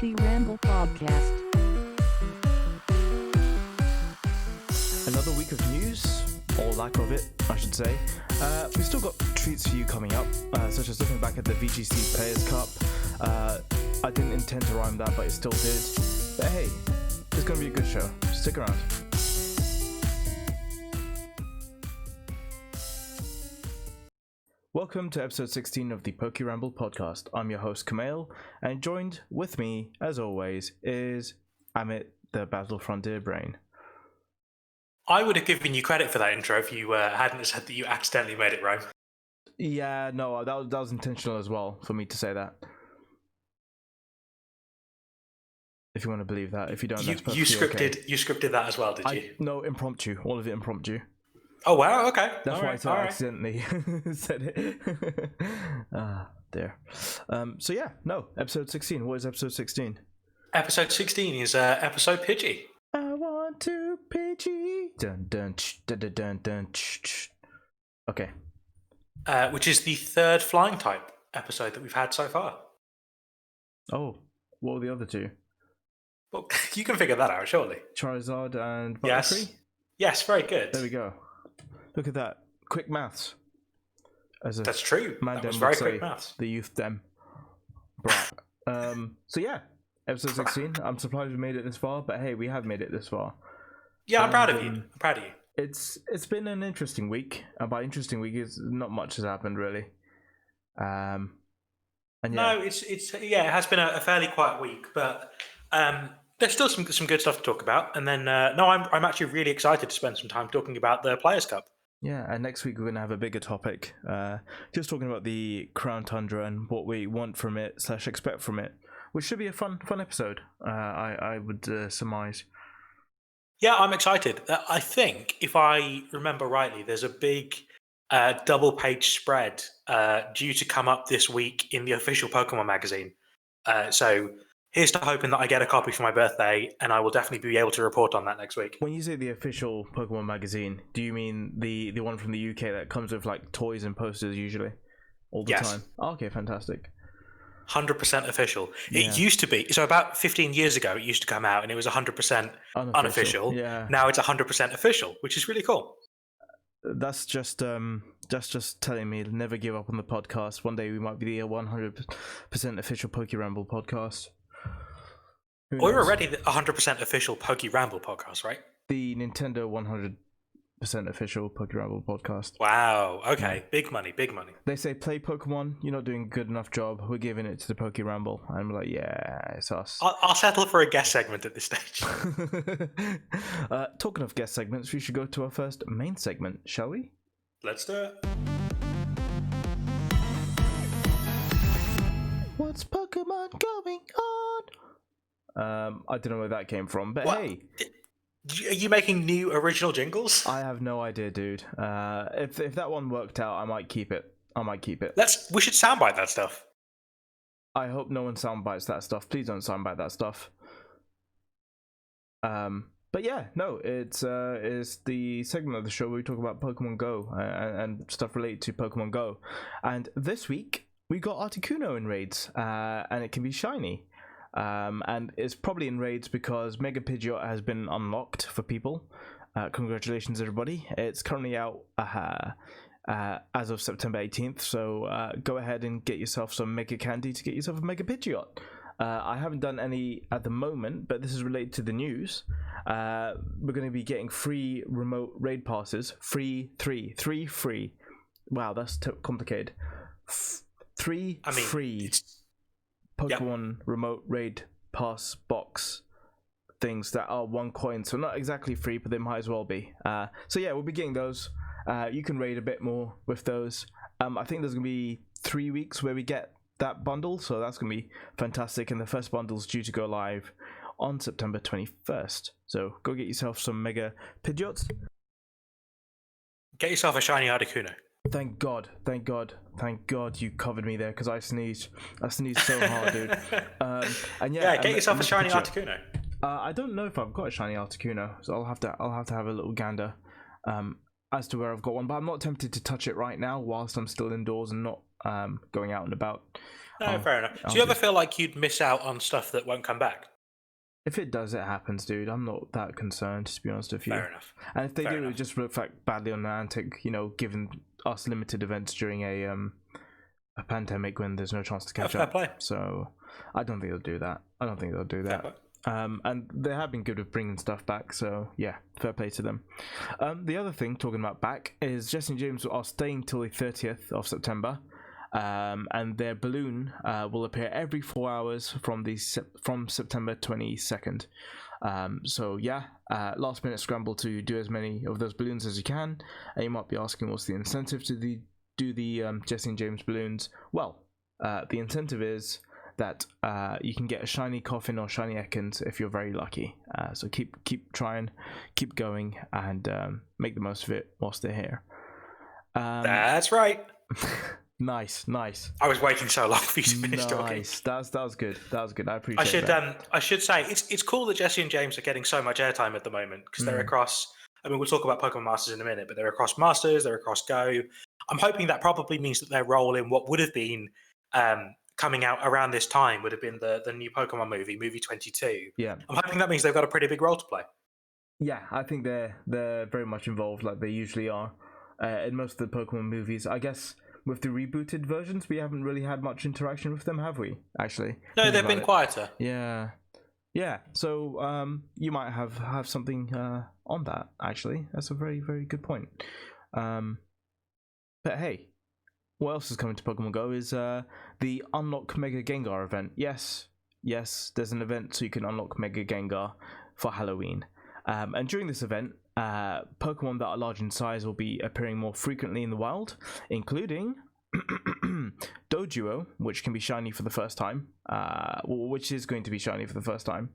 PokeRamble Podcast. Another week of news, or lack of it, I should say. We've still got treats for you coming up, such as looking back at the VGC Players Cup. I didn't intend to rhyme that, but it still did. But hey, it's going to be a good show. Stick around. Welcome to episode 16 of the PokeRamble Podcast. I'm your host, Kamal, and joined with me, as always, is Amit, the Battlefront Deer Brain. I would have given you credit for that intro if you hadn't said that you accidentally made it rhyme. Yeah, no, that was intentional as well for me to say that. If you want to believe that, if you don't, that's perfectly okay. You scripted that as well, did you? No, impromptu. All of it impromptu. Oh wow, okay. That's why I accidentally said it. There. So yeah, no, episode 16. What is episode 16? Episode 16 is episode Pidgey. I want to Pidgey. Dun dun dun dun dun dun. Okay. Which is the third flying type episode that we've had so far. Oh, what were the other two? Well, you can figure that out, surely. Charizard and Butterfree? Yes, very good. There we go. Look at that. Quick maths. That's true. That was very quick maths. The youth dem. So yeah, episode 16. I'm surprised we made it this far, but hey, we have made it this far. Yeah, I'm proud of you. I'm proud of you. It's been an interesting week. And by interesting week, is not much has happened really. And yeah. No, it has been a fairly quiet week, but there's still some good stuff to talk about. And then I'm actually really excited to spend some time talking about the Players Cup. Yeah, and next week we're going to have a bigger topic, just talking about the Crown Tundra and what we want from it / expect from it, which should be a fun episode, I would surmise. Yeah, I'm excited. I think, if I remember rightly, there's a big double-page spread due to come up this week in the official Pokemon magazine. So here's to hoping that I get a copy for my birthday, and I will definitely be able to report on that next week. When you say the official Pokemon magazine, do you mean the one from the UK that comes with like toys and posters usually all the time? Okay, fantastic. 100% official. Yeah. It used to be, so about 15 years ago, it used to come out and it was 100% unofficial. Yeah. Now it's 100% official, which is really cool. That's just telling me to never give up on the podcast. One day we might be the 100% official PokeRamble podcast. We're already the 100% official PokeRamble podcast, right? The Nintendo 100% official PokeRamble podcast. Wow. Okay. Yeah. Big money. Big money. They say, play Pokemon. You're not doing a good enough job. We're giving it to the PokeRamble. I'm like, yeah, it's us. I'll settle for a guest segment at this stage. Talking of guest segments, we should go to our first main segment, shall we? Let's do it. What's Pokemon going on? I don't know where that came from, but hey. Are you making new original jingles? I have no idea, dude. If that one worked out, I might keep it. We should soundbite that stuff. I hope no one soundbites that stuff. Please don't soundbite that stuff. But yeah, no, it's the segment of the show where we talk about Pokemon Go and stuff related to Pokemon Go. And this week we got Articuno in raids, and it can be shiny. And it's probably in raids because Mega Pidgeot has been unlocked for people. Congratulations, everybody. It's currently out as of September 18th, so go ahead and get yourself some Mega Candy to get yourself a Mega Pidgeot. I haven't done any at the moment, but this is related to the news. We're going to be getting free remote raid passes. Free. Wow, that's complicated. Free Pokemon remote raid pass box things that are 1 coin, so not exactly free, but they might as well be. So yeah, we'll be getting those. You can raid a bit more with those. I think there's gonna be 3 weeks where we get that bundle, so that's gonna be fantastic. And the first bundle's due to go live on September 21st. So go get yourself some Mega Pidgeots. Get yourself a shiny Articuno. Thank God you covered me there, because I sneezed so hard, dude. And get yourself a shiny Articuno. I don't know if I've got a shiny Articuno, so I'll have to have a little gander as to where I've got one, but I'm not tempted to touch it right now whilst I'm still indoors and not going out and about. No, fair enough. Do you ever feel like you'd miss out on stuff that won't come back? If it does, it happens, dude. I'm not that concerned, to be honest with you. Fair enough. And if they do, it just reflect badly on Niantic, given us limited events during a pandemic when there's no chance to catch up. Fair play. So I don't think they'll do that. And they have been good with bringing stuff back, so yeah, fair play to them. The other thing, talking about back, is Jesse and James are staying till the 30th of September. And their balloon will appear every 4 hours from September 22nd. So yeah, last minute scramble to do as many of those balloons as you can. And you might be asking, what's the incentive to do the Jesse and James balloons? Well, the incentive is that you can get a shiny Coffin or shiny Ekans if you're very lucky. So keep trying, keep going, and make the most of it whilst they're here. That's right. Nice. I was waiting so long for you to finish talking. Nice. That was good. I appreciate that. I should say it's cool that Jesse and James are getting so much airtime at the moment because they're across. I mean, we'll talk about Pokemon Masters in a minute, but they're across Masters, they're across Go. I'm hoping that probably means that their role in what would have been coming out around this time would have been the new Pokemon movie 22. Yeah. I'm hoping that means they've got a pretty big role to play. Yeah, I think they're very much involved, like they usually are in most of the Pokemon movies. I guess with the rebooted versions, we haven't really had much interaction with them, have we? Actually, no, they've been quieter. Yeah. So you might have something on that. Actually, that's a very, very good point. But hey, what else is coming to Pokemon Go is the Unlock Mega Gengar event. Yes, there's an event so you can unlock Mega Gengar for Halloween. And during this event, Pokemon that are large in size will be appearing more frequently in the wild, including Doduo, which can be shiny for the first time, which is going to be shiny for the first time.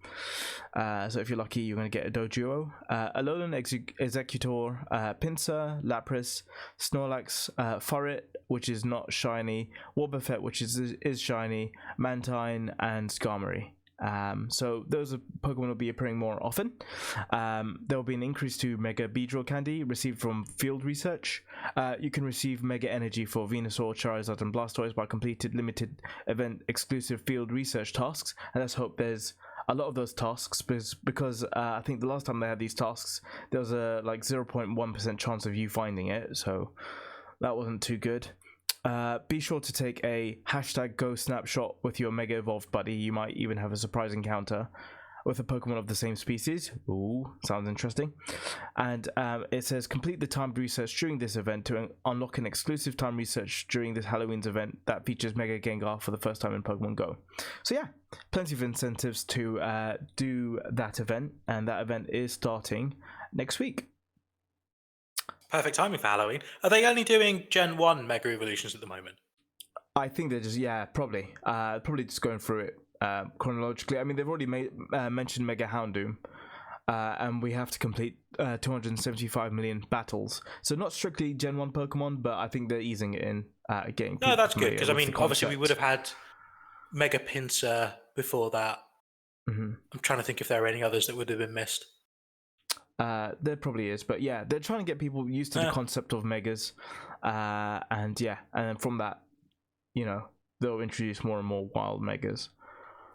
So if you're lucky, you're going to get a Doduo. Alolan Executor, Pinsir, Lapras, Snorlax, Furret, which is not shiny, Wobbuffet, which is shiny, Mantine, and Skarmory. So those Pokemon will be appearing more often. There will be an increase to Mega Beedrill Candy received from field research. You can receive Mega Energy for Venusaur, Charizard, and Blastoise by completed limited event exclusive field research tasks. And let's hope there's a lot of those tasks because I think the last time they had these tasks, there was a 0.1% chance of you finding it. So that wasn't too good. Be sure to take a #Go snapshot with your Mega Evolved buddy. You might even have a surprise encounter with a Pokemon of the same species. Ooh, sounds interesting. And it says complete the timed research during this event to unlock an exclusive time research during this Halloween's event that features Mega Gengar for the first time in Pokemon Go. So yeah, plenty of incentives to do that event, and that event is starting next week. Perfect timing for Halloween. Are they only doing Gen 1 Mega Evolutions at the moment? I think they're just, probably. Probably just going through it chronologically. I mean, they've already mentioned Mega Houndoom, and we have to complete 275 million battles. So not strictly Gen 1 Pokemon, but I think they're easing it in. Getting no, that's good, because I mean, obviously we would have had Mega Pinsir before that. Mm-hmm. I'm trying to think if there are any others that would have been missed. There probably is, but yeah, they're trying to get people used to the concept of megas, and then from that, they'll introduce more and more wild megas.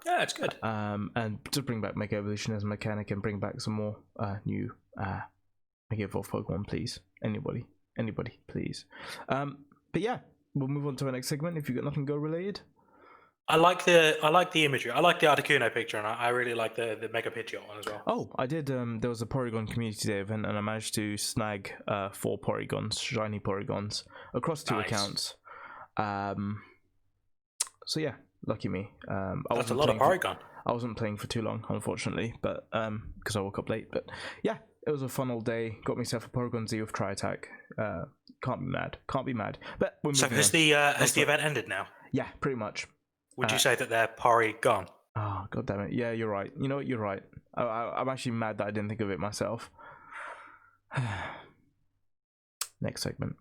Yeah, it's good. And to bring back Mega Evolution as a mechanic and bring back some more new Mega Evolved Pokemon, please. Anybody, please. But yeah, we'll move on to our next segment. If you've got nothing Go related. I like the imagery. I like the Articuno picture, and I really like the Mega Pidgeot one as well. Oh, I did. There was a Porygon Community Day event, and I managed to snag 4 Porygons, shiny Porygons, across 2 accounts. So yeah, lucky me. That's a lot of Porygon. I wasn't playing for too long, unfortunately, but because I woke up late. But yeah, it was a fun old day. Got myself a Porygon Z with Tri-Attack. Can't be mad. But so has the event ended now? Yeah, pretty much. Would you say that they're Porygon? Oh, god damn it. Yeah, you're right. You know what? You're right. I'm actually mad that I didn't think of it myself. Next segment.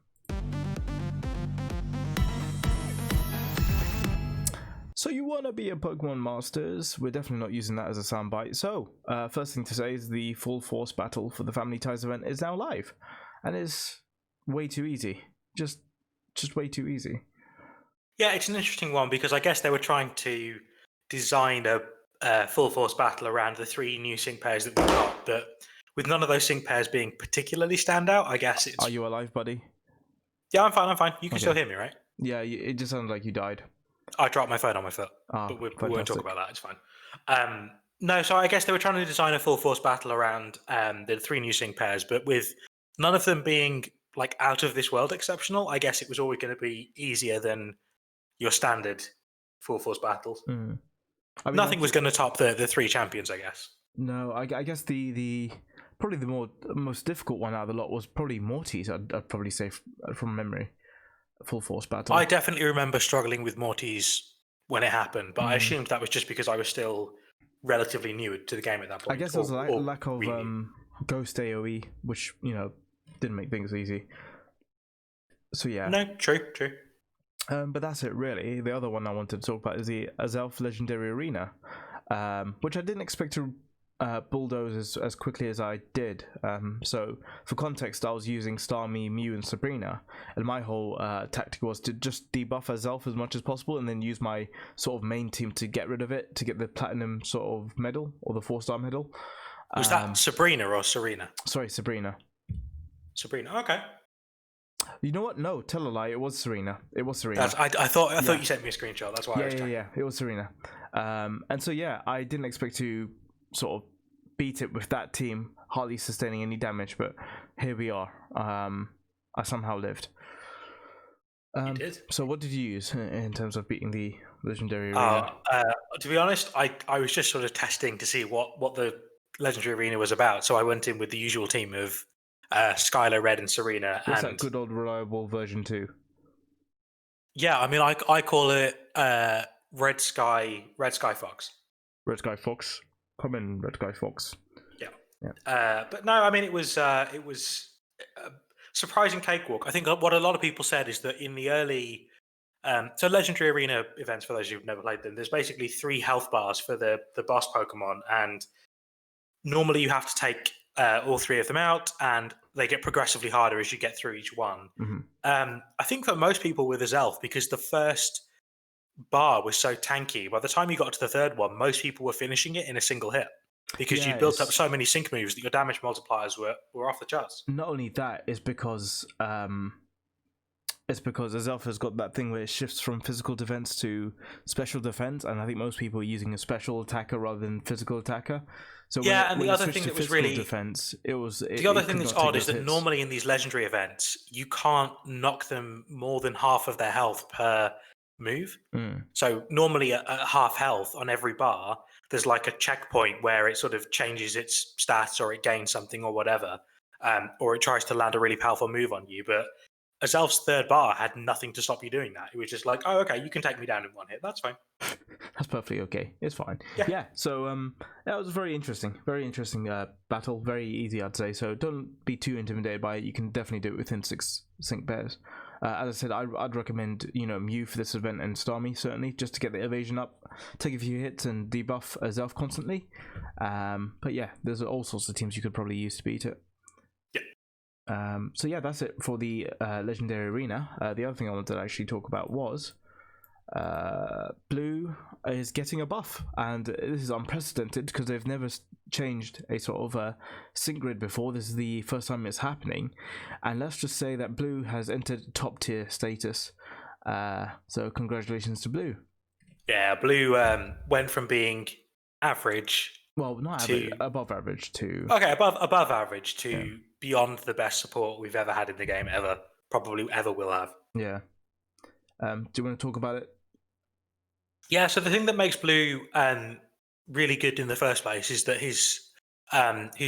So you want to be a Pokemon Masters? We're definitely not using that as a soundbite. So, first thing to say is the Full Force Battle for the Family Ties event is now live. And is way too easy. Just way too easy. Yeah, it's an interesting one because I guess they were trying to design a full force battle around the 3 new sync pairs that we got, but with none of those sync pairs being particularly standout, I guess it's. Are you alive, buddy? Yeah, I'm fine. I'm fine. You can Okay. still hear me, right? Yeah, it just sounded like you died. I dropped my phone on my foot, but we won't talk about that. It's fine. No, so I guess they were trying to design a full force battle around the 3 new sync pairs, but with none of them being like out of this world exceptional, I guess it was always going to be easier than your standard full force battles. I mean, Nothing was going to top the 3 champions, I guess. No, I guess the probably the most difficult one out of the lot was probably Morty's. I'd probably say from memory, full force battle. I definitely remember struggling with Morty's when it happened, but I assumed that was just because I was still relatively new to the game at that point. I guess there was a lack of ghost AoE, which didn't make things easy. So yeah. No, true. But that's it really. The other one I wanted to talk about is the Azelf Legendary Arena, which I didn't expect to bulldoze as quickly as I did. So for context, I was using Starmie, Mew and Sabrina, and my whole tactic was to just debuff Azelf as much as possible and then use my sort of main team to get rid of it, to get the platinum sort of medal or the 4-star medal. Was that Sabrina or Serena? Sorry, Sabrina. Sabrina, okay. You know what? No, tell a lie. It was Serena. It was Serena. I thought you sent me a screenshot. That's why I was checking. Yeah. It was Serena. And so yeah, I didn't expect to sort of beat it with that team, hardly sustaining any damage, but here we are. I somehow lived. You did. So what did you use in terms of beating the Legendary Arena? To be honest, I was just sort of testing to see what the Legendary Arena was about. So I went in with the usual team of Skylar, Red, and Serena. What's that good old reliable version 2? Yeah, I mean, I call it Red Sky Fox. Red Sky Fox. Come in, Red Sky Fox. Yeah. But no, I mean, it was a surprising cakewalk. I think what a lot of people said is that in the early so Legendary Arena events, for those who've never played them, there's basically 3 health bars for the boss Pokemon, and normally you have to take all 3 of them out, and they get progressively harder as you get through each one. Mm-hmm. I think for most people with Azelf, because the first bar was so tanky, by the time you got to the 3rd one, most people were finishing it in a single hit because you built up so many sync moves that your damage multipliers were off the charts. Not only that, it's because Azelf has got that thing where it shifts from physical defense to special defense, and I think most people are using a special attacker rather than physical attacker. So and the other thing that was really defense, the other thing that's odd is that normally in these legendary events, you can't knock them more than half of their health per move. So normally at half health on every bar, there's like a checkpoint where it sort of changes its stats or it gains something or whatever, or it tries to land a really powerful move on you. But Azelf's 3rd bar had nothing to stop you doing that. It was just like, oh, okay, you can take me down in 1 hit. That's fine. That's perfectly okay. It's fine. Yeah. So that was very interesting battle. Very easy, I'd say. So don't be too intimidated by it. You can definitely do it within 6 sync pairs. As I said, I'd recommend Mew for this event and Starmie certainly, just to get the evasion up, take a few hits and debuff Azelf constantly. But yeah, there's all sorts of teams you could probably use to beat it. So yeah, that's it for the Legendary Arena. The other thing I wanted to actually talk about was Blue is getting a buff, and this is unprecedented because they've never changed a sort of sync grid before. This is the first time it's happening, and let's just say that Blue has entered top tier status. So congratulations to Blue. Yeah, Blue went from being average. Well, not average, above average to... Okay, above average to beyond the best support we've ever had in the game ever. Probably ever will have. Yeah. Do you want to talk about it? Yeah, so the thing that makes Blue really good in the first place is that his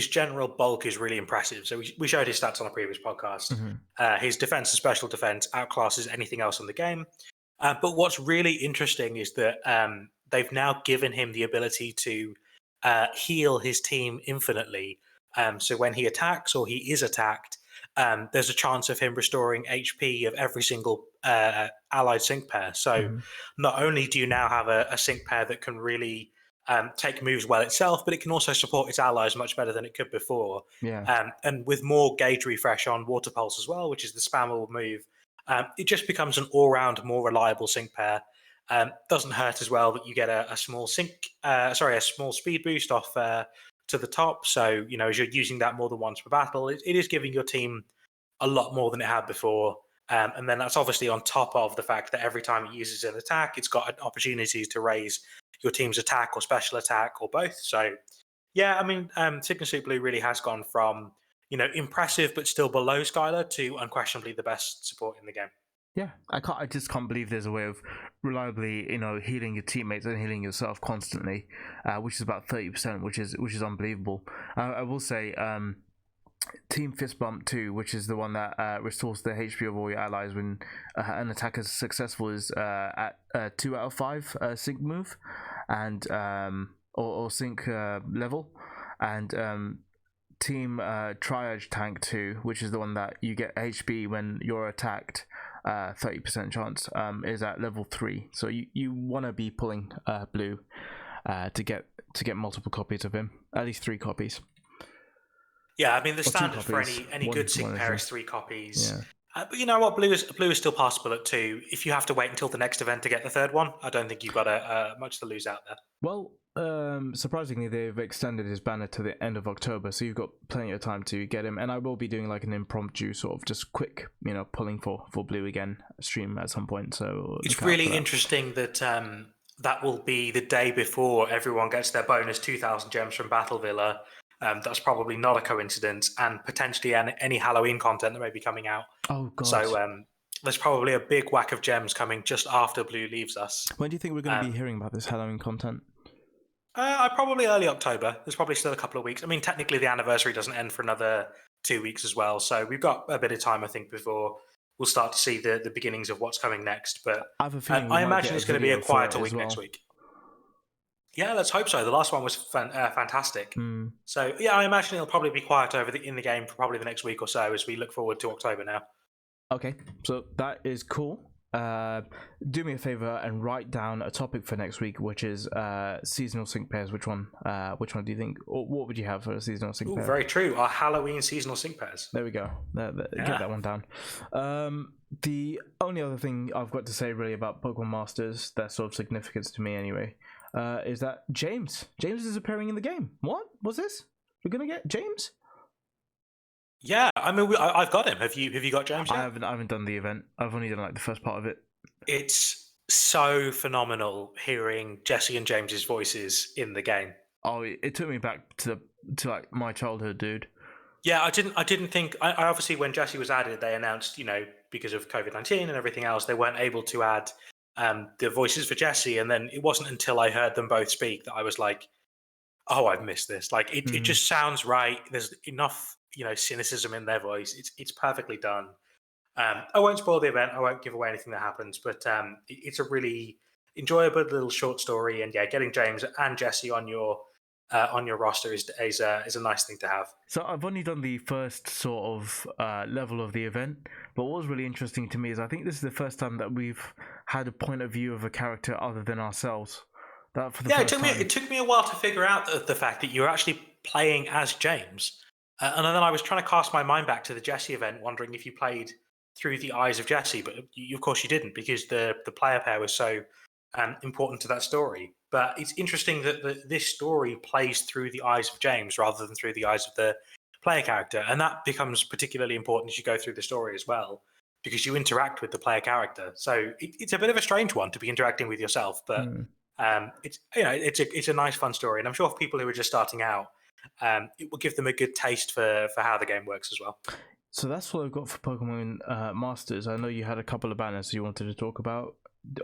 general bulk is really impressive. So we showed his stats on a previous podcast. Mm-hmm. His defense and special defense outclasses anything else in the game. But what's really interesting is that they've now given him the ability to heal his team infinitely. So when he attacks or he is attacked, there's a chance of him restoring HP of every single allied sync pair. So not only do you now have a sync pair that can really take moves well itself, but it can also support its allies much better than it could before. Yeah. And with more gauge refresh on Water Pulse as well, which is the spammable move, It just becomes an all-round more reliable sync pair. Doesn't hurt as well that you get a small a small speed boost off to the top. So as you're using that more than once per battle, it is giving your team a lot more than it had before. And then that's obviously on top of the fact that every time it uses an attack, it's got opportunities to raise your team's attack or special attack or both. So, yeah, I mean, Sigma Suit Blue really has gone from, impressive but still below Skylar to unquestionably the best support in the game. Yeah, I just can't believe there's a way of reliably, healing your teammates and healing yourself constantly, which is about 30%, which is unbelievable. I will say, Team Fist Bump 2, which is the one that restores the HP of all your allies when an attack is successful, is at 2 out of 5 sync move and or sync level, and Team Triage Tank 2, which is the one that you get HP when you're attacked, 30% chance, is at level 3. So you want to be pulling blue to get multiple copies of him, at least 3 copies. Yeah, I mean the standard for any good sync pair is 3 copies. Yeah. But you know what, blue is still possible at 2. If you have to wait until the next event to get the third one, I don't think you've got much to lose out there. Well, surprisingly, they've extended his banner to the end of October, so you've got plenty of time to get him. And I will be doing like an impromptu sort of just quick, pulling for blue again stream at some point. So it's really interesting that that will be the day before everyone gets their bonus 2,000 gems from Battle Villa. That's probably not a coincidence, and potentially any Halloween content that may be coming out. Oh god! So there's probably a big whack of gems coming just after Blue leaves us. When do you think we're going to be hearing about this Halloween content? Probably early October. There's probably still a couple of weeks. I mean, technically the anniversary doesn't end for another 2 weeks as well, so we've got a bit of time, I think, before we'll start to see the beginnings of what's coming next. But I imagine it's going to be a quieter week next week. Yeah, let's hope so. The last one was fantastic. So, yeah, I imagine it'll probably be quiet in the game for probably the next week or so as we look forward to October now. Okay, so that is cool. Do me a favor and write down a topic for next week, which is seasonal sync pairs. Which one do you think? Or what would you have for a seasonal sync pair? Very true. Our Halloween seasonal sync pairs. There we go. Get that one down. The only other thing I've got to say really about Pokemon Masters that's sort of significance to me anyway, is that James is appearing in the game. What was this? We're gonna get James? Yeah, I mean, I've got him. Have you got James yet? I haven't done the event. I've only done like the first part of it. It's so phenomenal hearing Jesse and James's voices in the game. Oh, it took me back to like my childhood, dude. Yeah, I didn't think. I obviously when Jesse was added, they announced because of COVID-19 and everything else, they weren't able to add the voices for Jesse, and then it wasn't until I heard them both speak that I was like, oh, I've missed this. Like it just sounds right. There's enough cynicism in their voice. It's perfectly done. I won't spoil the event. I won't give away anything that happens, but it's a really enjoyable little short story. And yeah, getting James and Jesse on your roster is a nice thing to have. So I've only done the first sort of level of the event, but what was really interesting to me is I think this is the first time that we've had a point of view of a character other than ourselves. It took me a while to figure out the fact that you're actually playing as James. And then I was trying to cast my mind back to the Jesse event, wondering if you played through the eyes of Jesse, but of course you didn't, because the player pair was so important to that story. But it's interesting that this story plays through the eyes of James rather than through the eyes of the player character, and that becomes particularly important as you go through the story as well, because you interact with the player character. So it's a bit of a strange one to be interacting with yourself, but it's a nice, fun story, and I'm sure for people who are just starting out, it will give them a good taste for how the game works as well. So that's what I've got for Pokemon Masters. I know you had a couple of banners you wanted to talk about.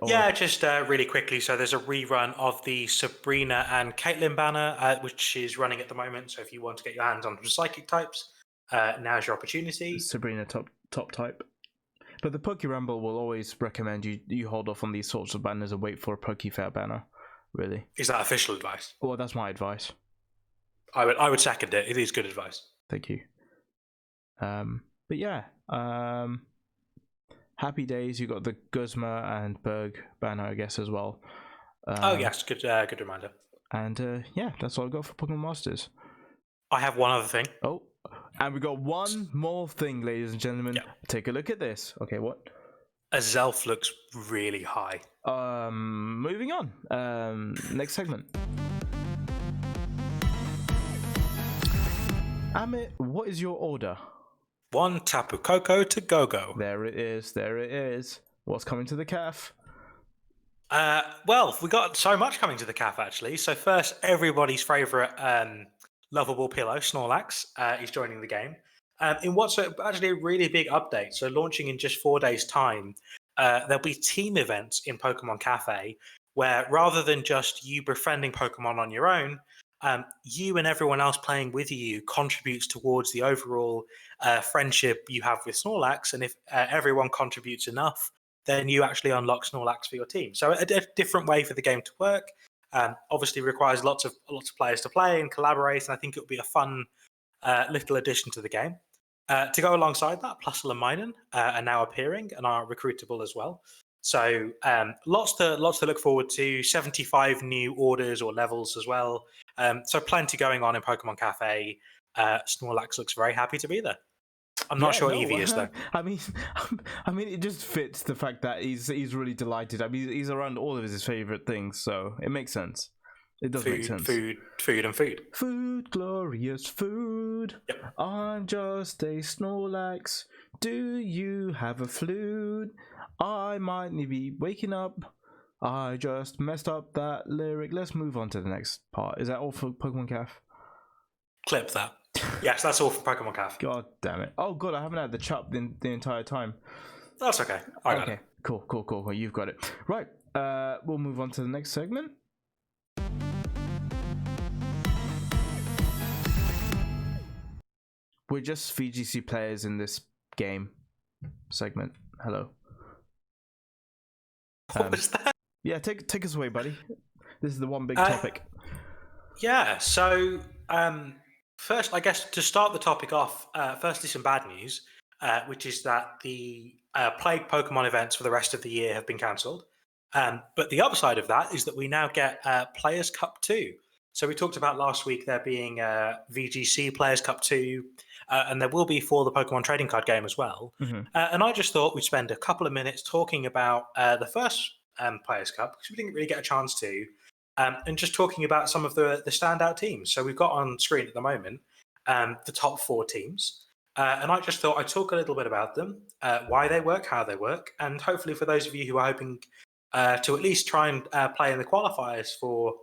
Yeah, just really quickly. So there's a rerun of the Sabrina and Caitlin banner, which is running at the moment. So if you want to get your hands on some psychic types, now's your opportunity. Sabrina top type. But the PokeRamble will always recommend you hold off on these sorts of banners and wait for a PokeFair banner, really. Is that official advice? Well, that's my advice. I would second it. It is good advice. Thank you. But yeah, Happy Days, you got the Guzma and Berg banner, I guess, as well. Oh yes, good reminder. And yeah, that's all I got for Pokemon Masters. I have one other thing. Oh, and we got one more thing, ladies and gentlemen. Yeah. Take a look at this. Okay, what? A Zelf looks really high. Moving on. Next segment. Amit, what is your order? 1 Tapu Koko to Go-Go. There it is. There it is. What's coming to the calf? Well, we got so much coming to the calf, actually. So first, everybody's favourite lovable pillow, Snorlax, is joining the game. In what's actually a really big update, so launching in just 4 days' time, there'll be team events in Pokemon Cafe where rather than just you befriending Pokemon on your own, you and everyone else playing with you contributes towards the overall friendship you have with Snorlax. And if everyone contributes enough, then you actually unlock Snorlax for your team. So a different way for the game to work. Obviously requires lots of players to play and collaborate, and I think it will be a fun little addition to the game. To go alongside that, Plusle and Minun are now appearing and are recruitable as well. So lots to look forward to. 75 new orders or levels as well. So plenty going on in Pokemon Cafe. Snorlax looks very happy to be there. I'm not sure Eevee is though. I mean, it just fits the fact that he's really delighted. I mean, he's around all of his favorite things, so it makes sense. It does make sense. Food. Food, glorious food. Yep. I'm just a Snorlax. Do you have a flute? I might be waking up. I just messed up that lyric. Let's move on to the next part. Is that all for Pokemon Caf? Clip that. Yes, that's all for Pokemon Caf. God damn it. Oh, God, I haven't had the chop the entire time. That's okay. I got it. Cool. You've got it. Right. We'll move on to the next segment. We're just VGC players in this game segment. Hello. What was that? Yeah, take us away, buddy. This is the one big topic. Yeah, so first, I guess to start the topic off, firstly some bad news, which is that the Plague Pokemon events for the rest of the year have been cancelled. But the upside of that is that we now get Players Cup II. So we talked about last week there being VGC Players Cup II, and there will be for the Pokemon trading card game as well. Mm-hmm. And I just thought we'd spend a couple of minutes talking about the first Players Cup, because we didn't really get a chance to, and just talking about some of the standout teams. So we've got on screen at the moment the top 4 teams. And I just thought I'd talk a little bit about them, why they work, how they work, and hopefully for those of you who are hoping to at least try and play in the qualifiers for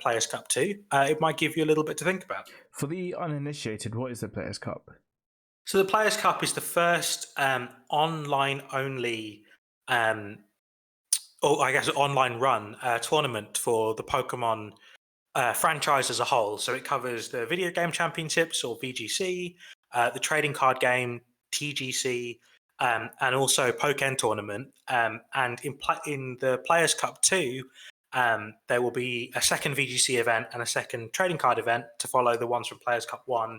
Players Cup 2, it might give you a little bit to think about. For the uninitiated, what is the Players Cup? So the Players Cup is the first online-only, or I guess online run tournament for the Pokemon franchise as a whole. So it covers the video game championships, or VGC, the trading card game, TGC, and also Pokemon Tournament. And in the Players Cup 2, there will be a second VGC event and a second trading card event to follow the ones from Players Cup 1.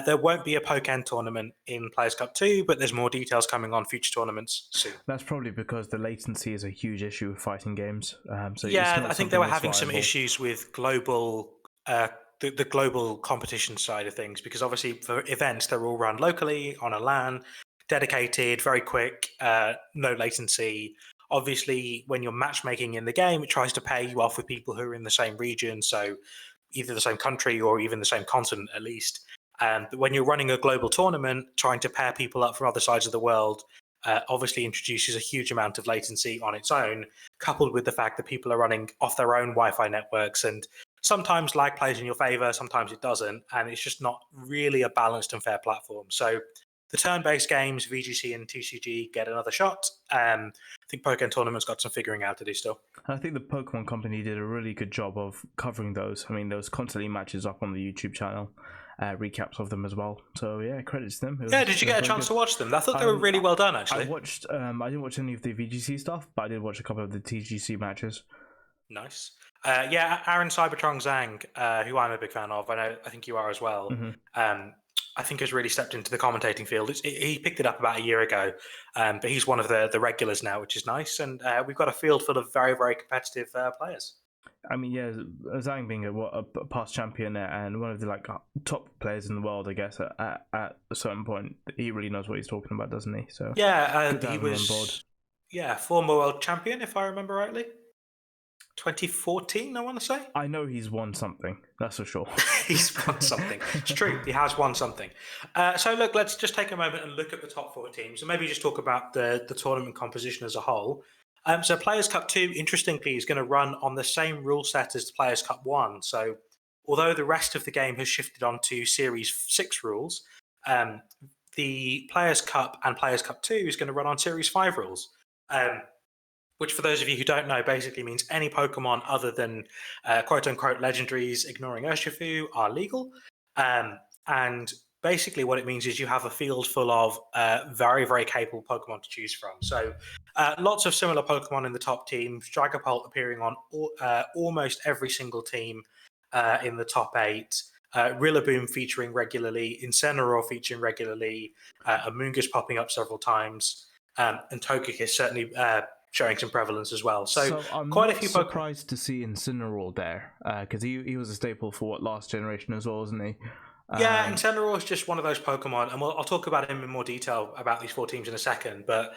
There won't be a Pokemon Tournament in Players Cup 2, but there's more details coming on future tournaments soon. That's probably because the latency is a huge issue with fighting games. Yeah, I think they were having some issues with global the global competition side of things, because obviously for events, they're all run locally on a LAN, dedicated, very quick, no latency. Obviously, when you're matchmaking in the game, it tries to pair you off with people who are in the same region, so either the same country or even the same continent at least. But when you're running a global tournament, trying to pair people up from other sides of the world obviously introduces a huge amount of latency on its own, coupled with the fact that people are running off their own Wi-Fi networks, and sometimes lag plays in your favor, sometimes it doesn't, and it's just not really a balanced and fair platform. So the turn-based games, VGC and TCG, get another shot. I think Pokemon Tournament's got some figuring out to do still. I think the Pokemon Company did a really good job of covering those. I mean, there was constantly matches up on the YouTube channel, recaps of them as well. So yeah, credits to them. Did you get a chance to watch them? I thought they were really well done, actually. I watched. I didn't watch any of the VGC stuff, but I did watch a couple of the TGC matches. Nice. Aaron Cybertron Zhang, who I'm a big fan of, I think you are as well. Mm-hmm. I think has really stepped into the commentating field. He picked it up about a year ago, but he's one of the regulars now, which is nice. And we've got a field full of very, very competitive players. I mean, yeah, Zhang being a past champion and one of the like top players in the world, I guess at a certain point, he really knows what he's talking about, doesn't he? So Yeah, good to he have him on board. was former world champion, if I remember rightly. 2014, I want to say. I know he's won something, that's for sure. He's won something. It's true, he has won something. So look, let's just take a moment and look at the top 4 teams, and maybe just talk about the tournament composition as a whole. So Players Cup 2, interestingly, is going to run on the same rule set as the Players Cup 1. So although the rest of the game has shifted onto Series 6 rules, the Players Cup and Players Cup 2 is going to run on Series 5 rules. Which, for those of you who don't know, basically means any Pokemon other than quote-unquote legendaries, ignoring Urshifu, are legal. And basically what it means is you have a field full of very, very capable Pokemon to choose from. So lots of similar Pokemon in the top teams. Dragopal appearing on almost every single team in the top 8. Rillaboom featuring regularly. Inceniroared featuring regularly. Amoonguss popping up several times. And Togekiss certainly... showing some prevalence as well. So I'm quite not a few surprised to see Inceniroared there, because he was a staple for last generation as well, wasn't he? Yeah, Inceniroared is just one of those Pokemon, and I'll talk about him in more detail about these 4 teams in a second, but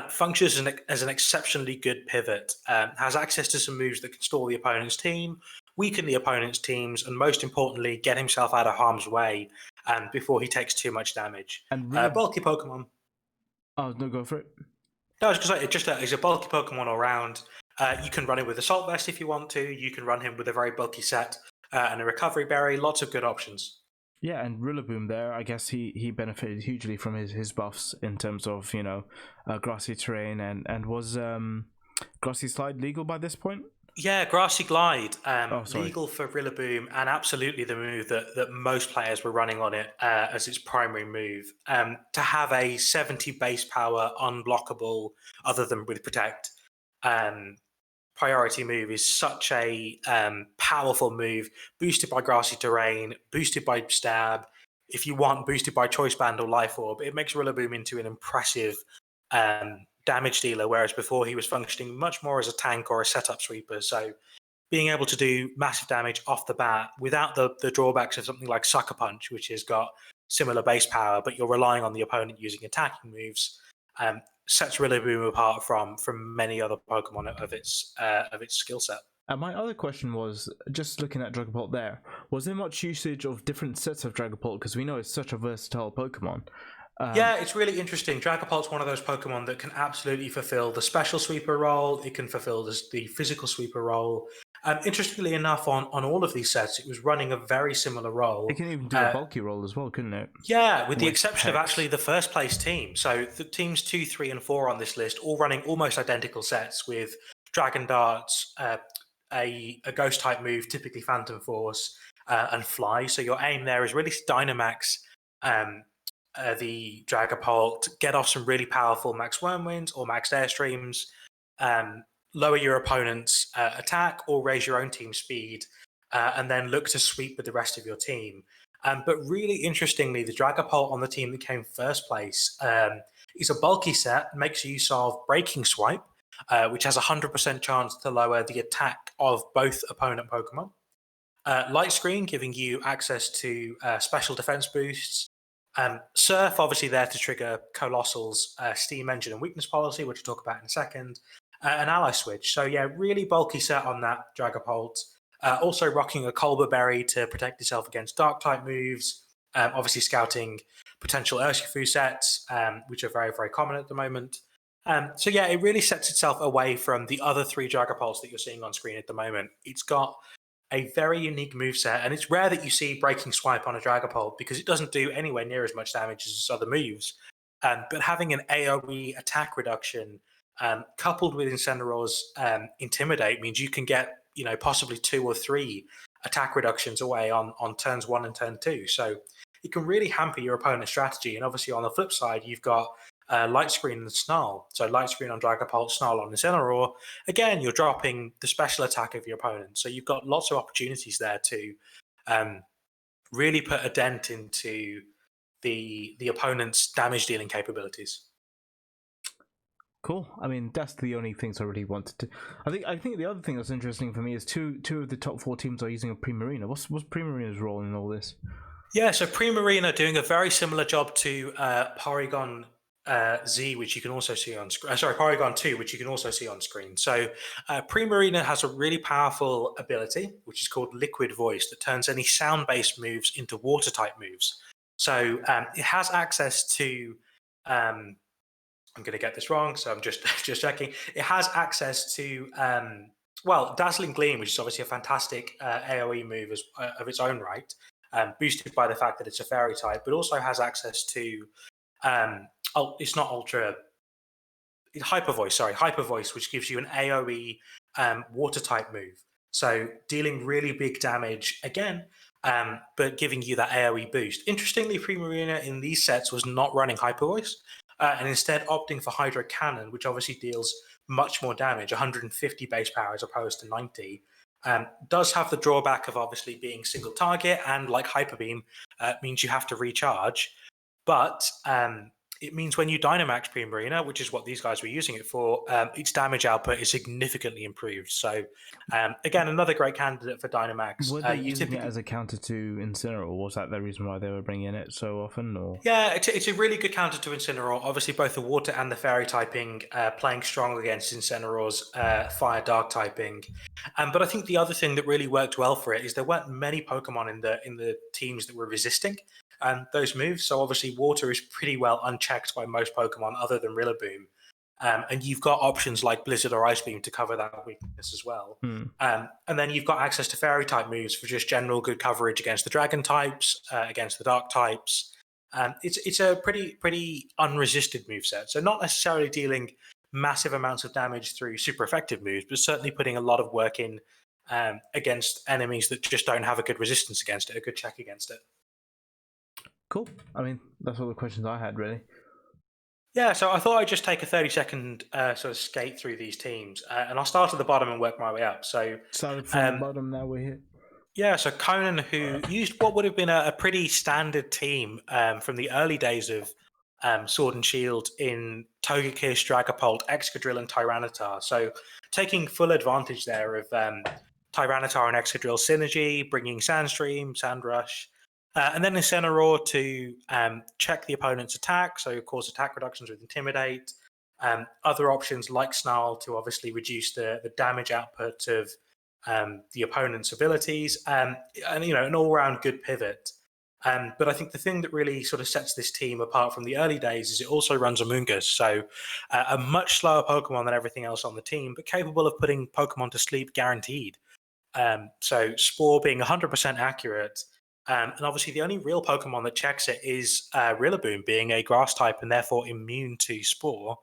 functions as an exceptionally good pivot, has access to some moves that can stall the opponent's team, weaken the opponent's teams, and most importantly, get himself out of harm's way before he takes too much damage. And really... bulky Pokemon. Oh, no, go for it. No, I was going to say, he's a bulky Pokemon all round. You can run him with Assault Vest if you want to. You can run him with a very bulky set and a Recovery Berry. Lots of good options. Yeah, and Rillaboom there, I guess he benefited hugely from his buffs in terms of, grassy terrain. And was Grassy Slide legal by this point? Yeah, Grassy Glide, legal for Rillaboom, and absolutely the move that most players were running on it as its primary move. To have a 70 base power, unblockable, other than with Protect, priority move is such a powerful move, boosted by Grassy Terrain, boosted by Stab, if you want, boosted by Choice Band or Life Orb. It makes Rillaboom into an impressive damage dealer, whereas before he was functioning much more as a tank or a setup sweeper. So being able to do massive damage off the bat without the drawbacks of something like Sucker Punch, which has got similar base power, but you're relying on the opponent using attacking moves, sets Rillaboom apart from many other Pokemon of its skill set. And my other question was, just looking at Dragopal there, was there much usage of different sets of Dragopal? Because we know it's such a versatile Pokemon. Yeah, it's really interesting. Dragopal's one of those Pokemon that can absolutely fulfill the special sweeper role. It can fulfill the physical sweeper role. Interestingly enough, on all of these sets, it was running a very similar role. It can even do a bulky role as well, couldn't it? Yeah, with the exception of actually the first place team. So the teams 2, 3, and 4 on this list all running almost identical sets with Dragon Darts, a Ghost type move, typically Phantom Force, and Fly. So your aim there is really to Dynamax the Dragopal to get off some really powerful Max Wormwinds or Max Airstreams, lower your opponent's attack or raise your own team speed, and then look to sweep with the rest of your team. But really interestingly, the Dragopal on the team that came first place is a bulky set, makes use of Breaking Swipe, which has a 100% chance to lower the attack of both opponent Pokemon. Light Screen, giving you access to special defense boosts. Surf, obviously there to trigger Colossal's Steam Engine and Weakness Policy, which we'll talk about in a second. An Ally Switch. So yeah, really bulky set on that Dragopult. Also rocking a Colbur Berry to protect itself against Dark-type moves. Obviously scouting potential Urshifu sets, which are very, very common at the moment. So yeah, it really sets itself away from the other 3 Dragopults that you're seeing on screen at the moment. It's got a very unique moveset, and it's rare that you see Breaking Swipe on a Dragopult because it doesn't do anywhere near as much damage as its other moves. But having an AoE attack reduction coupled with Inceniroared's Intimidate means you can get possibly 2 or 3 attack reductions away on turns 1 and turn 2. So it can really hamper your opponent's strategy. And obviously on the flip side, you've got Light Screen and Snarl. So Light Screen on Dragopult, Snarl on Inceniroared. Again, you're dropping the special attack of your opponent. So you've got lots of opportunities there to really put a dent into the opponent's damage dealing capabilities. Cool. I mean, that's the only things I really wanted to. I think the other thing that's interesting for me is two of the top 4 teams are using a Primarina. What's Primarina's role in all this? Yeah, so Primarina doing a very similar job to Porygon Z, which you can also see on screen. Sorry, Porygon 2, which you can also see on screen. So Primarina has a really powerful ability, which is called Liquid Voice, that turns any sound-based moves into water-type moves. So it has access to... I'm going to get this wrong, so I'm just checking. It has access to, Dazzling Gleam, which is obviously a fantastic AoE move of its own right, boosted by the fact that it's a fairy type, but also has access to, it's not Ultra, Hyper Voice, which gives you an AoE water type move. So dealing really big damage again, but giving you that AoE boost. Interestingly, Primarina in these sets was not running Hyper Voice. And instead opting for Hydro Cannon, which obviously deals much more damage, 150 base power as opposed to 90, does have the drawback of obviously being single target, and like Hyper Beam, means you have to recharge. But it means when you Dynamax Primarina, which is what these guys were using it for, its damage output is significantly improved. So again, another great candidate for Dynamax. Were they using it as a counter to Incineroar, or was that the reason why they were bringing it so often? Or yeah, it's a really good counter to Incineroar. Obviously, both the water and the fairy typing playing strong against Incineroar's fire dark typing. But I think the other thing that really worked well for it is there weren't many Pokemon in the teams that were resisting those moves. So obviously, water is pretty well unchecked by most Pokemon other than Rillaboom. And you've got options like Blizzard or Ice Beam to cover that weakness as well. And then you've got access to fairy type moves for just general good coverage against the dragon types, against the dark types. It's a pretty unresisted moveset. So not necessarily dealing massive amounts of damage through super effective moves, but certainly putting a lot of work in against enemies that just don't have a good resistance against it, a good check against it. Cool. I mean, that's all the questions I had, really. Yeah, so I thought I'd just take a 30-second sort of skate through these teams, and I'll start at the bottom and work my way up. So started from the bottom, now we're here. Yeah, so Conan, who used what would have been a pretty standard team from the early days of Sword and Shield in Togekiss, Dragapult, Excadrill, and Tyranitar. So taking full advantage there of Tyranitar and Excadrill synergy, bringing Sandstream, Sandrush, and then Inceniroared to check the opponent's attack, so cause attack reductions with Intimidate. Other options like Snarl to obviously reduce the damage output of the opponent's abilities, and an all-round good pivot. But I think the thing that really sort of sets this team apart from the early days is it also runs Amoonguss, so a much slower Pokemon than everything else on the team, but capable of putting Pokemon to sleep guaranteed. So Spore being 100% accurate, and obviously the only real Pokemon that checks it is Rillaboom, being a grass type and therefore immune to Spore.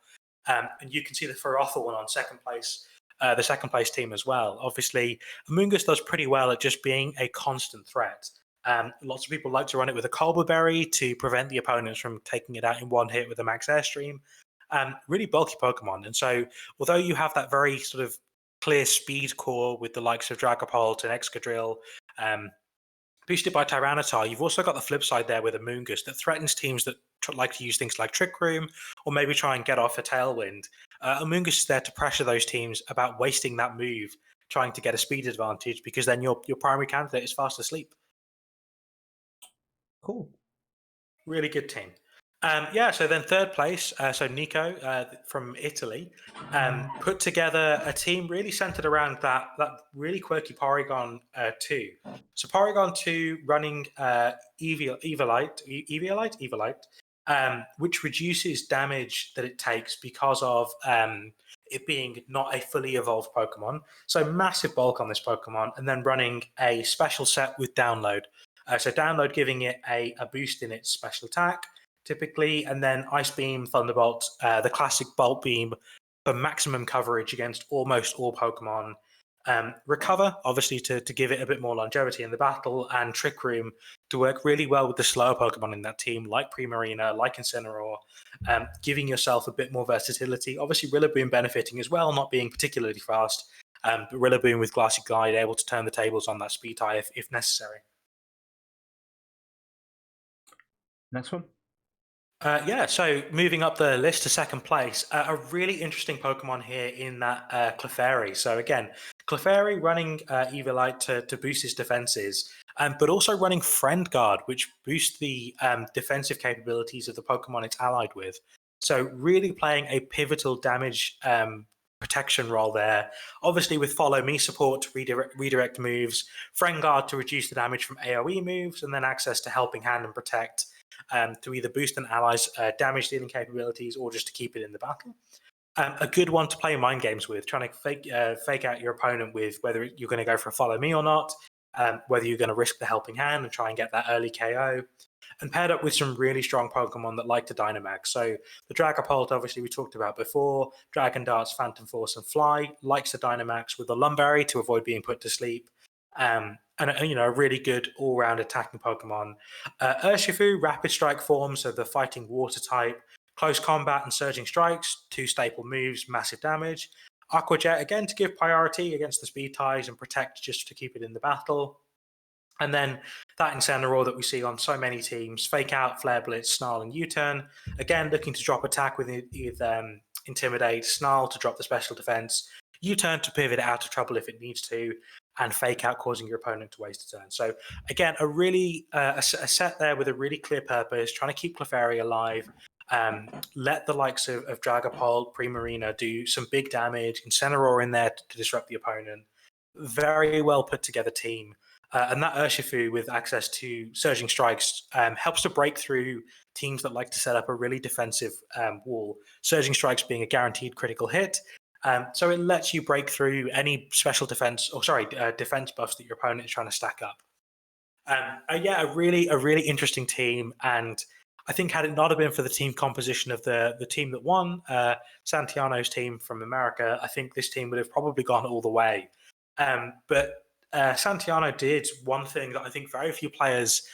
And you can see the Ferrothor one on second place. The second place team as well. Obviously, Amoonguss does pretty well at just being a constant threat. Lots of people like to run it with a Colbur Berry to prevent the opponents from taking it out in one hit with a Max Airstream. Really bulky Pokemon. And so, although you have that very sort of clear speed core with the likes of Dragopal and Excadrill, boosted by Tyranitar, you've also got the flip side there with Amoonguss that threatens teams that like to use things like Trick Room or maybe try and get off a Tailwind. Amoonguss is there to pressure those teams about wasting that move, trying to get a speed advantage, because then your primary candidate is fast asleep. Cool. Really good team. So then third place, so Nico from Italy, put together a team really centered around that really quirky Porygon 2. So Porygon 2 running Eviolite, which reduces damage that it takes because of it being not a fully evolved Pokemon. So massive bulk on this Pokemon, and then running a special set with Download. So Download giving it a boost in its special attack, typically, and then Ice Beam, Thunderbolt, the classic Bolt Beam for maximum coverage against almost all Pokemon. Recover, obviously, to give it a bit more longevity in the battle, and Trick Room to work really well with the slower Pokemon in that team, like Primarina, like Incineroar, giving yourself a bit more versatility. Obviously, Rillaboom benefiting as well, not being particularly fast, but Rillaboom with Glassy Glide able to turn the tables on that speed tie if necessary. Next one. So moving up the list to second place, a really interesting Pokemon here in that Clefairy. So again, Clefairy running Eviolite to boost his defenses, but also running Friend Guard, which boosts the defensive capabilities of the Pokemon it's allied with. So really playing a pivotal damage protection role there. Obviously with Follow Me support to redirect moves, Friend Guard to reduce the damage from AoE moves, and then access to Helping Hand and Protect to either boost an ally's damage dealing capabilities or just to keep it in the battle. A good one to play mind games with, trying to fake out your opponent with whether you're going to go for a Follow Me or not, whether you're going to risk the Helping Hand and try and get that early KO, and paired up with some really strong Pokemon that like to Dynamax. So the Dragopal, obviously we talked about before, Dragon Darts, Phantom Force, and Fly, likes to Dynamax with the Lumberry to avoid being put to sleep. And a really good all-round attacking Pokemon. Urshifu, Rapid Strike form, so the fighting water type. Close Combat and Surging Strikes, 2 staple moves, massive damage. Aqua Jet, again, to give priority against the speed ties and protect just to keep it in the battle. And then that Inceniroared that we see on so many teams, Fake Out, Flare Blitz, Snarl, and U-Turn. Again, looking to drop attack with Intimidate, Snarl to drop the special defense, U-Turn to pivot it out of trouble if it needs to, and Fake Out, causing your opponent to waste a turn. So again, a really a set there with a really clear purpose, trying to keep Clefairy alive, let the likes of Dragopal, Primarina do some big damage, Inceniroared in there to disrupt the opponent. Very well put together team. And that Urshifu with access to Surging Strikes helps to break through teams that like to set up a really defensive wall. Surging Strikes being a guaranteed critical hit. So it lets you break through any special defense, defense buffs that your opponent is trying to stack up. A really interesting team. And I think had it not have been for the team composition of the team that won, Santiano's team from America, I think this team would have probably gone all the way. But Santiano did one thing that I think very few players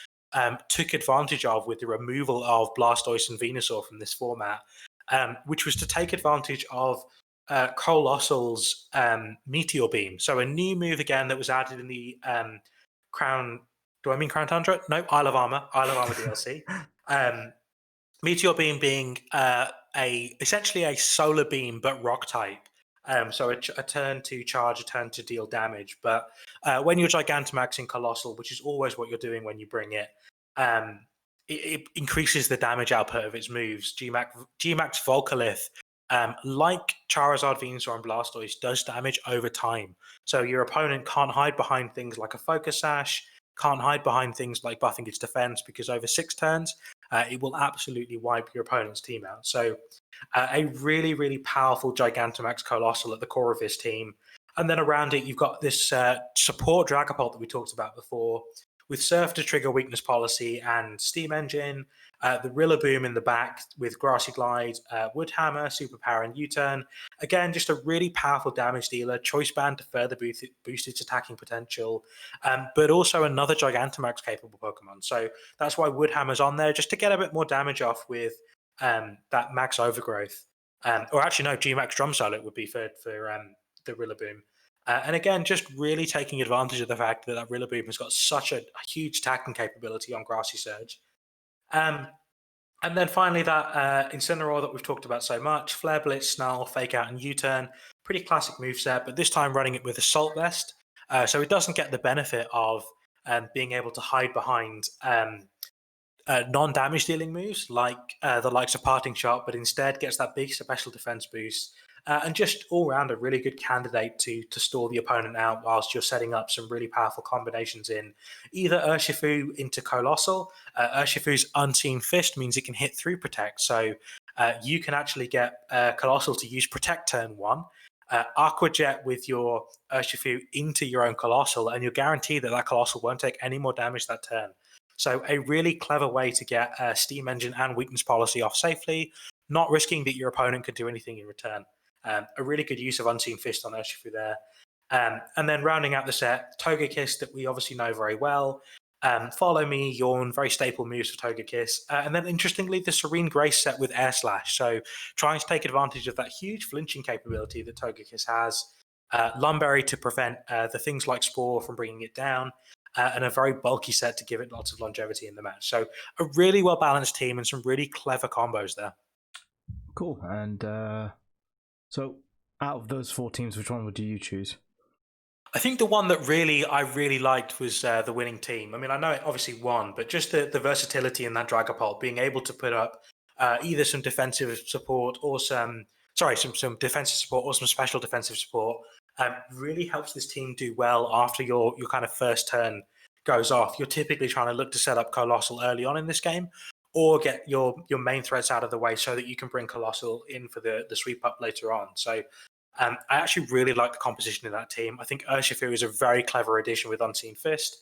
took advantage of with the removal of Blastoise and Venusaur from this format, which was to take advantage of Colossal's Meteor Beam. So a new move again that was added in the Crown. Do I mean Crown Tundra? No, Isle of Armor DLC. Meteor Beam being essentially a solar beam but rock type. So a turn to charge, a turn to deal damage. But when you're Gigantamaxing Colossal, which is always what you're doing when you bring it, it increases the damage output of its moves. Gmax Volcalith, like Charizard, Venusaur, and Blastoise, does damage over time. So your opponent can't hide behind things like a Focus Sash, can't hide behind things like buffing its defense, because over 6 turns, it will absolutely wipe your opponent's team out. So a really, really powerful Gigantamax Colossal at the core of his team. And then around it, you've got this support Dragapult that we talked about before, with Surf to trigger Weakness Policy and Steam Engine, the Rillaboom in the back with Grassy Glide, Wood Hammer, Superpower, and U-Turn. Again, just a really powerful damage dealer, Choice Band to further boost its attacking potential, but also another Gigantamax capable Pokemon. So that's why Wood Hammer's on there, just to get a bit more damage off with that Max Overgrowth. Or actually, no, G-Max Drum Solo it would be for the Rillaboom. And again, just really taking advantage of the fact that Rillaboom has got such a huge attacking capability on Grassy Surge. And then finally, that Inceniroared that we've talked about so much, Flare Blitz, Snarl, Fake Out, and U-Turn. Pretty classic moveset, but this time running it with Assault Vest. So it doesn't get the benefit of being able to hide behind non-damage dealing moves like the likes of Parting Shot, but instead gets that big special defense boost. And just all around a really good candidate to stall the opponent out whilst you're setting up some really powerful combinations in either Urshifu into Colossal. Urshifu's Unseen Fist means it can hit through Protect. So you can actually get Colossal to use Protect turn 1. Aqua Jet with your Urshifu into your own Colossal, and you're guaranteed that Colossal won't take any more damage that turn. So a really clever way to get Steam Engine and Weakness Policy off safely, not risking that your opponent could do anything in return. A really good use of Unseen Fist on Urshifu there. And then rounding out the set, Togekiss that we obviously know very well. Follow Me, Yawn, very staple moves for Togekiss. And then interestingly, the Serene Grace set with Air Slash. So trying to take advantage of that huge flinching capability that Togekiss has. Lumberry to prevent the things like Spore from bringing it down. and a very bulky set to give it lots of longevity in the match. So a really well-balanced team and some really clever combos there. Cool. And so out of those 4 teams, which one would you choose? I think the one that I really liked was the winning team. I mean, I know it obviously won, but just the versatility in that Dragopal, being able to put up either some defensive support or some defensive support or some special defensive support, really helps this team do well after your kind of first turn goes off. You're typically trying to look to set up Colossal early on in this game, or get your main threats out of the way so that you can bring Colossal in for the sweep up later on. So I actually really like the composition of that team. I think Urshifu is a very clever addition with Unseen Fist,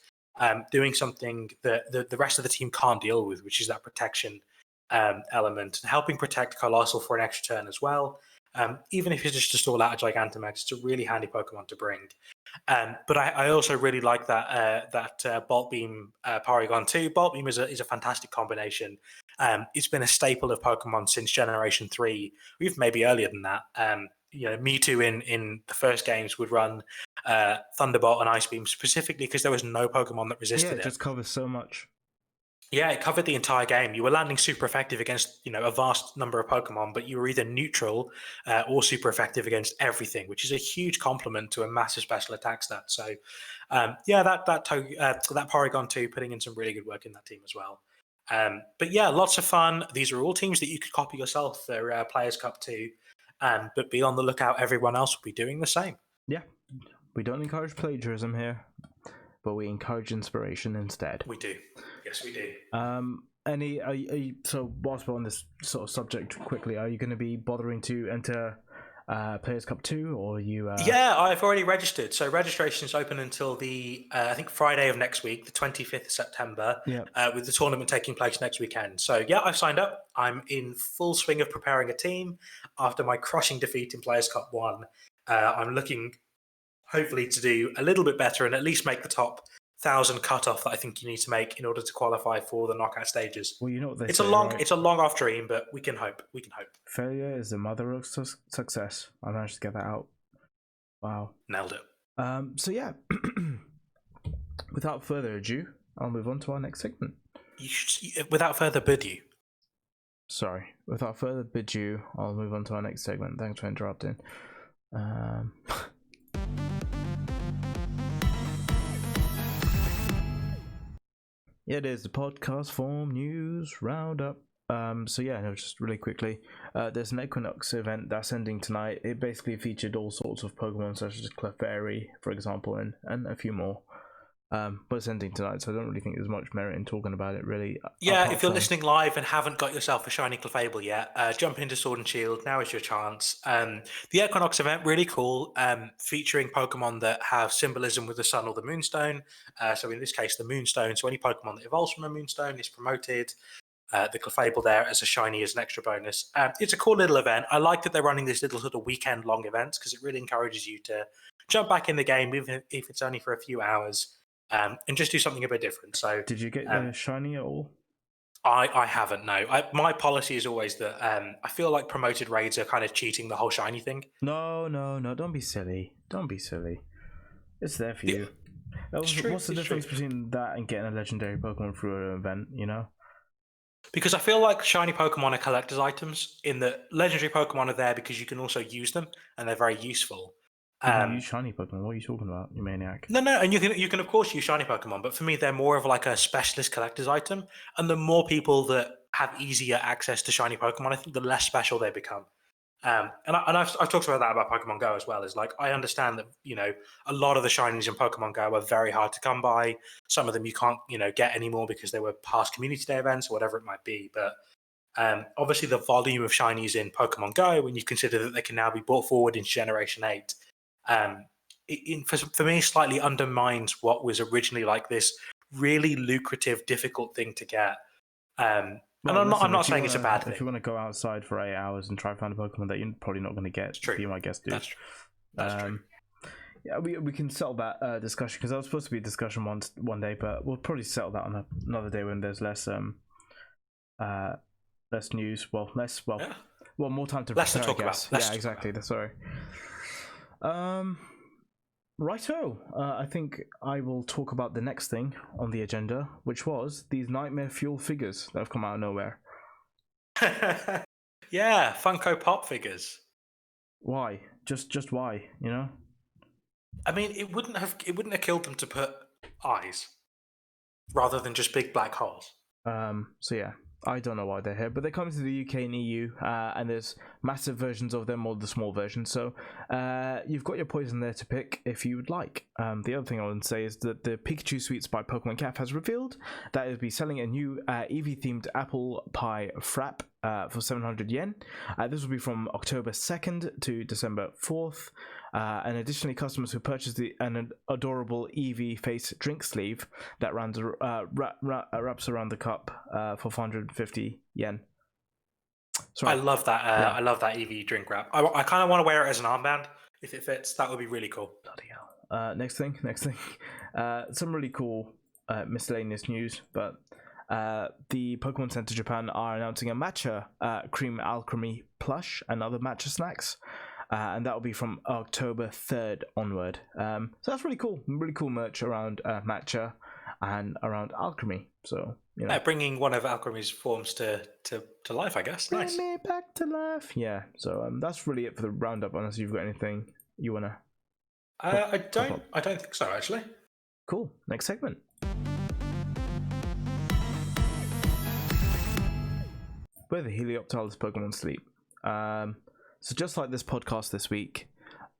doing something that the rest of the team can't deal with, which is that protection element, and helping protect Colossal for an extra turn as well. Even if it's just to stall out a Gigantamax, it's a really handy Pokemon to bring. But I also really like that Bolt Beam Porygon 2. Bolt Beam is a fantastic combination. It's been a staple of Pokemon since Generation 3, even maybe earlier than that. Mewtwo in the first games would run Thunderbolt and Ice Beam specifically because there was no Pokemon that resisted it. It just covers so much. Yeah, it covered the entire game. You were landing super effective against a vast number of Pokemon, but you were either neutral or super effective against everything, which is a huge compliment to a massive special attack stat. So, that Porygon 2 putting in some really good work in that team as well. But yeah, lots of fun. These are all teams that you could copy yourself for Players Cup 2. But be on the lookout. Everyone else will be doing the same. Yeah, we don't encourage plagiarism here, but we encourage inspiration instead. We do. Yes, we do. So whilst we're on this sort of subject quickly, are you going to be bothering to enter Players Cup 2, or you? Yeah, I've already registered. So registration is open until the I think Friday of next week, the 25th of September. Yeah. With the tournament taking place next weekend. So yeah, I've signed up. I'm in full swing of preparing a team after my crushing defeat in Players Cup 1. I'm looking hopefully to do a little bit better and at least make the top 1,000 cutoff that I think you need to make in order to qualify for the knockout stages. Well, you know what they it's say, a long, right? It's a long off dream, but we can hope. Failure is the mother of success. I managed to get that out. Wow, nailed it. So yeah, without further ado, I'll move on to our next segment. Without further ado, I'll move on to our next segment. Thanks for interrupting. It is the podcast form news roundup. Just really quickly, there's an Equinox event that's ending tonight. It basically featured all sorts of Pokemon such as Clefairy, for example, and a few more. But it's ending tonight, so I don't really think there's much merit in talking about it, really. Yeah, if you're listening live and haven't got yourself a shiny Clefable yet, jump into Sword and Shield. Now is your chance. The Equinox event, really cool, featuring Pokemon that have symbolism with the Sun or the Moonstone. So in this case, the Moonstone. So any Pokemon that evolves from a Moonstone is promoted. The Clefable there as a shiny as an extra bonus. It's a cool little event. I like that they're running this little sort of weekend-long events because it really encourages you to jump back in the game, even if it's only for a few hours. And just do something a bit different. So, did you get the shiny at all? I haven't. No, my policy is always that I feel like promoted raids are kind of cheating the whole shiny thing. No. Don't be silly. It's there for you. What's the difference between that and getting a legendary Pokemon through an event? Because I feel like shiny Pokemon are collector's items. In that legendary Pokemon are there because you can also use them and they're very useful. You use shiny Pokemon. What are you talking about, you maniac? No, and you can of course use shiny Pokemon, but for me they're more of like a specialist collector's item. And the more people that have easier access to shiny Pokemon, I think the less special they become. And I've talked about that about Pokemon Go as well. Is like I understand that a lot of the shinies in Pokemon Go are very hard to come by. Some of them you can't get anymore because they were past community day events or whatever it might be. But obviously the volume of shinies in Pokemon Go, when you consider that they can now be brought forward into Generation 8. For me, slightly undermines what was originally like this really lucrative, difficult thing to get. And I'm not saying it's a bad thing. If you want to go outside for 8 hours and try to find a Pokemon that you're probably not going to get, be my guest, dude. That's true. Yeah, we can settle that discussion because that was supposed to be a discussion one day, but we'll probably settle that on another day when there's less news. Well, more time to less prepare, to talk about. Yeah, exactly. Sorry. Righto, I think I will talk about the next thing on the agenda, which was these Nightmare Fuel figures that have come out of nowhere. Yeah, Funko Pop figures. Why? Just why? You know? I mean, it wouldn't have killed them to put eyes rather than just big black holes. So yeah, I don't know why they're here, but they're coming to the UK and EU, and there's massive versions of them or the small version. So you've got your poison there to pick if you would like. The other thing I want to say is that the Pikachu Sweets by Pokmon Cafe has revealed that it will be selling a new Eevee-themed apple pie frap for 700 yen. This will be from October 2nd to December 4th. And additionally, customers who purchase an adorable Eevee face drink sleeve that wraps around the cup for 450 yen. I love that. I love that Eevee drink wrap. I kind of want to wear it as an armband if it fits. That would be really cool. Bloody hell. Next thing. Some really cool miscellaneous news, but the Pokemon Center Japan are announcing a matcha cream alchemy plush and other matcha snacks. And that will be from October 3rd onward. So that's really cool merch around matcha and around alchemy. So bringing one of alchemy's forms to life, I guess. Nice. Bring me back to life. Yeah. So that's really it for the roundup. Unless you've got anything you wanna. I don't think so, actually. Cool. Next segment. Where the Helioptile's Pokemon sleep. So just like this podcast this week,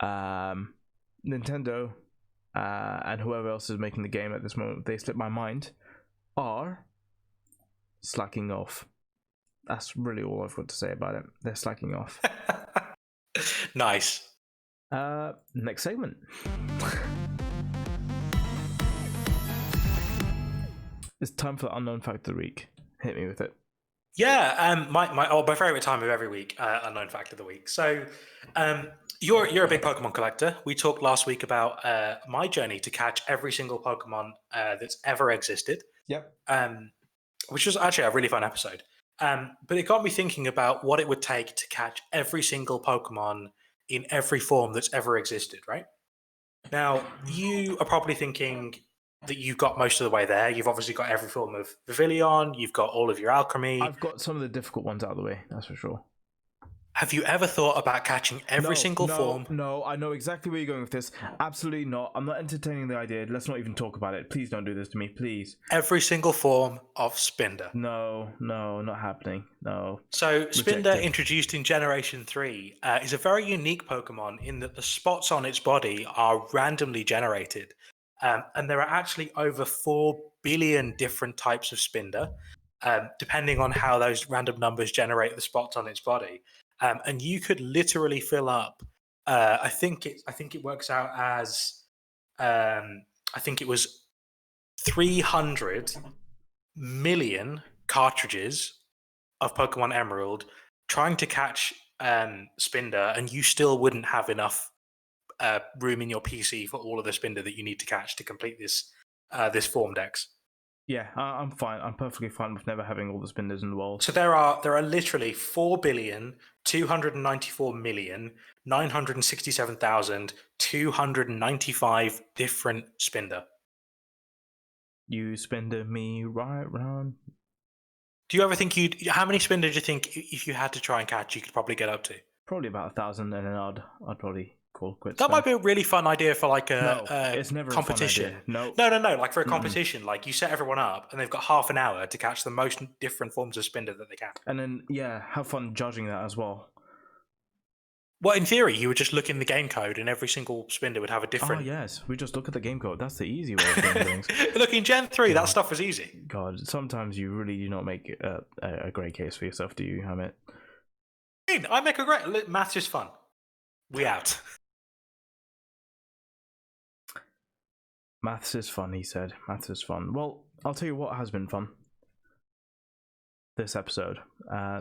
Nintendo and whoever else is making the game at this moment, they slipped my mind, are slacking off. That's really all I've got to say about it. They're slacking off. Nice. Next segment. It's time for the unknown fact of the week. Hit me with it. Yeah, my favorite time of every week, unknown fact of the week. So, you're a big Pokemon collector. We talked last week about my journey to catch every single Pokemon that's ever existed. Yep. Which was actually a really fun episode. But it got me thinking about what it would take to catch every single Pokemon in every form that's ever existed. Right now, you are probably thinking that you've got most of the way there. You've obviously got every form of Vivillon. You've got all of your alchemy. I've got some of the difficult ones out of the way, that's for sure. Have you ever thought about catching every single form? No, I know exactly where you're going with this. Absolutely not. I'm not entertaining the idea. Let's not even talk about it. Please don't do this to me, please. Every single form of Spinder. No, not happening. No. So Spinder, introduced in Generation 3, is a very unique Pokemon in that the spots on its body are randomly generated. And there are actually over 4 billion different types of Spinder, depending on how those random numbers generate the spots on its body. And you could literally fill up. I think it works out as I think it was 300 million cartridges of Pokemon Emerald trying to catch Spinder, and you still wouldn't have enough room in your PC for all of the Spinder that you need to catch to complete this form dex. Yeah, I'm fine. I'm perfectly fine with never having all the Spinders in the world. So there are literally 4,294,967,295 different Spinder. You Spinder me right round. Do you ever think how many Spinder do you think if you had to try and catch you could probably get up to? Probably about 1,000, and then I'd probably call quits. That might be a really fun idea for like it's never competition. A fun idea. No. Like for a competition, like you set everyone up and they've got half an hour to catch the most different forms of Spinder that they can. And then have fun judging that as well. Well, in theory, you would just look in the game code and every single Spinder would have a different... Oh, yes. We just look at the game code. That's the easy way of doing things. Look, in Gen 3, that stuff was easy. God, sometimes you really do not make a great case for yourself, do you, Hamid? I make a great... Maths is fun. We out. Maths is fun, he said. Maths is fun. Well, I'll tell you what has been fun. This episode.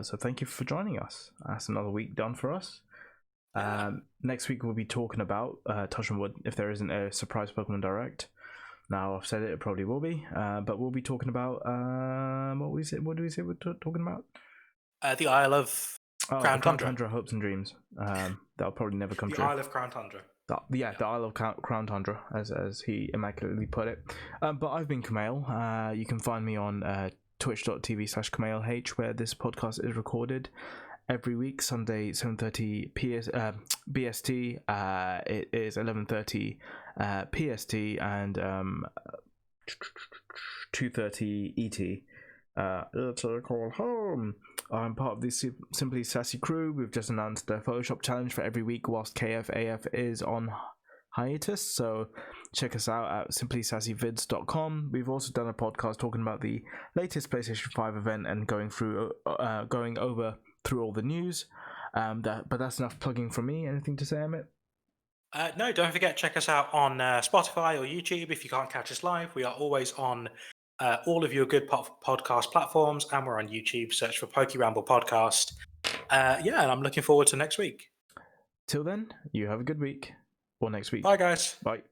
So thank you for joining us. That's another week done for us. Next week we'll be talking about touch on wood if there isn't a surprise Pokemon Direct. Now I've said it probably will be, but we'll be talking about what do we say we're talking about? The Isle of Crown Tundra. Hopes and dreams. That'll probably never come true. The Isle of Crown Tundra. The Isle of Crown Tundra, as he immaculately put it. But I've been Kumail. You can find me on twitch.tv/KumailH, where this podcast is recorded every week, Sunday 7:30 BST. It is 11:30 PST and 2:30 ET. It's a call home. I'm part of the Simply Sassy crew. We've just announced the Photoshop challenge for every week whilst KFAF is on hiatus, so check us out at simplysassyvids.com. We've also done a podcast talking about the latest PlayStation 5 event and going over through all the news. But that's enough plugging from me. Anything to say, Emmett? No, don't forget, check us out on Spotify or YouTube if you can't catch us live. We are always on all of your good podcast platforms, and we're on YouTube. Search for PokeRamble Podcast. And I'm looking forward to next week. Till then, you have a good week. Or next week. Bye, guys. Bye.